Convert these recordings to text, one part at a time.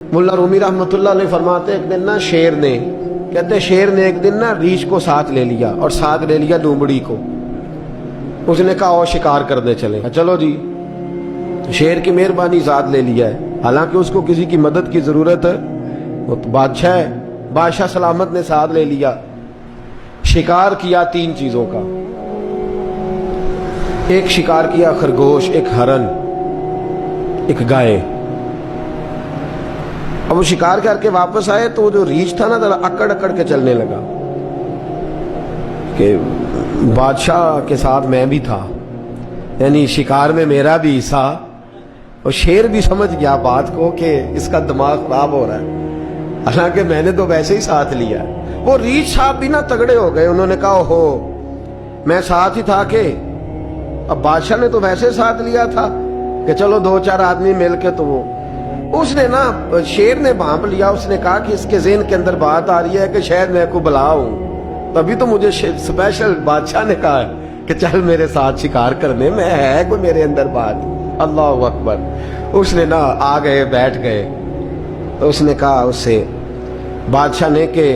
मुल्ला रूमी रहमतुल्लाह अलैह फरमाते एक दिन ना शेर ने कहते शेर ने एक दिन ना रीछ को साथ ले लिया और साथ ले लिया लोमड़ी को। उसने कहा और शिकार करने चले। चलो जी, शेर की मेहरबानी साथ ले लिया है, हालांकि उसको किसी की मदद की जरूरत है, वो तो बादशाह है, बादशाह सलामत ने साथ ले लिया। शिकार किया 3 चीजों का। एक शिकार किया खरगोश, एक हरन, एक गाय। अब वो शिकार करके वापस आए तो जो रीछ था ना, जरा अकड़ अकड़ के चलने लगा कि बादशाह के साथ मैं भी था, यानी शिकार में मेरा भी हिस्सा। और शेर भी समझ गया बात को कि इसका दिमाग खराब हो रहा है, हालांकि मैंने तो वैसे ही साथ लिया। वो रीछ साहब भी ना तगड़े हो गए, उन्होंने कहा हो मैं साथ ही था के अब बादशाह ने तो वैसे साथ लिया था कि चलो 2-4 आदमी मिल के। तो वो उसने ना, शेर ने भांप लिया, उसने कहा कि इसके ज़हन के अंदर बात आ रही है कि शायद मैं को बुलाऊं, तभी तो मुझे स्पेशल बादशाह ने कहा कि चल मेरे साथ शिकार करने में, है कोई मेरे अंदर बात। अल्लाह अकबर। उसने ना आ गए, बैठ गए। तो उसने कहा उससे बादशाह ने कि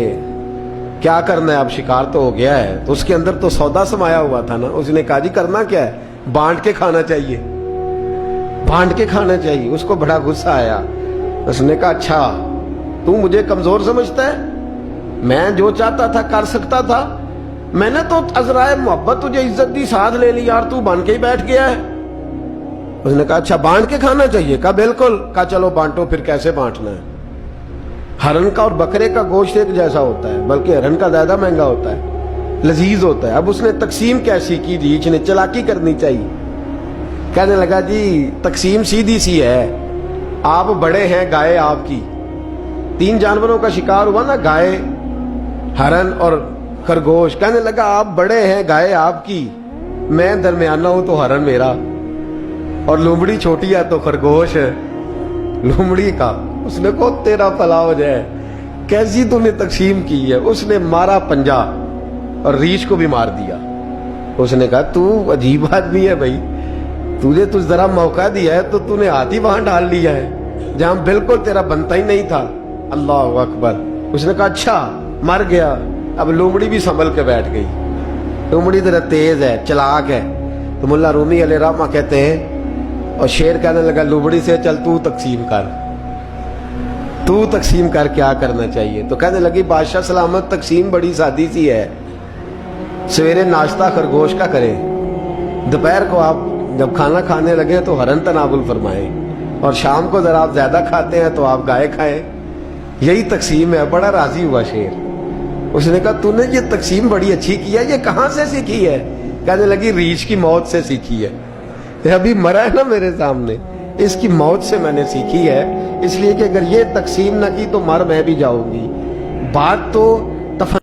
क्या करना है, अब शिकार तो हो गया है। तो उसके अंदर तो सौदा समाया हुआ था ना। उसने कहा जी करना क्या है, बांट के खाना चाहिए, बांट के खाना चाहिए। उसको बड़ा गुस्सा आया। उसने कहा अच्छा तू मुझे कमजोर समझता है, मैं जो चाहता था कर सकता था, मैंने तो अजराए मोहब्बत तुझे इज्जत दी, साथ ले ली यार, तू बन के ही बैठ गया है। उसने कहा अच्छा बांट के खाना चाहिए। कहा बिल्कुल। कहा चलो बांटो। फिर कैसे बांटना है? हरन का और बकरे का गोश्त एक जैसा होता है, बल्कि हरन का ज्यादा महंगा होता है, लजीज होता है। अब उसने तकसीम कैसी की? रीछ ने चालाकी करनी चाहिए। कहने लगा जी तकसीम सीधी सी है, आप बड़े हैं, गाय आपकी। 3 जानवरों का शिकार हुआ ना, गाय, हरन और खरगोश। कहने लगा आप बड़े हैं, गाय आपकी, मैं दरमियाना हूं तो हरन मेरा, और लोमड़ी छोटी है तो खरगोश लोमड़ी का। उसने को तेरा भला हो जाए, कैसी तूने तकसीम की है। उसने मारा पंजा और रीछ को भी मार दिया। उसने कहा तू अजीब आदमी है भाई, तुझे तो जरा मौका दिया है तो तूने हाथ ही वहां डाल लिया है जहां बिल्कुल तेरा बनता ही नहीं था। अल्लाह अकबर। उसने कहा अच्छा मर गया। अब लोमड़ी भी संभल के बैठ गई। लोमड़ी तेरा तेज है, चलाक है। तो मुल्ला रूमी अलैहि रहमा कहते हैं, और शेर कहने लगा लोमड़ी से चल तू तकसीम कर, तू तकसीम कर, क्या करना चाहिए। तो कहने लगी बादशाह सलामत तकसीम बड़ी सादी सी है, सवेरे नाश्ता खरगोश का करें, दोपहर को आप जब खाना खाने लगे तो हरन तनावुल फरमाएं, और शाम को जरा आप ज्यादा खाते हैं तो आप गाय खाएं। यही तकसीम है। बड़ा राजी हुआ शेर। उसने कहा तूने ये तकसीम बड़ी अच्छी की है, ये कहां से सीखी है? कहने लगी रीछ की मौत से सीखी है। ये अभी मरा है ना मेरे सामने, इसकी मौत से मैंने सीखी है, इसलिए कि अगर ये तकसीम न की तो मर मैं भी जाऊंगी। बात तो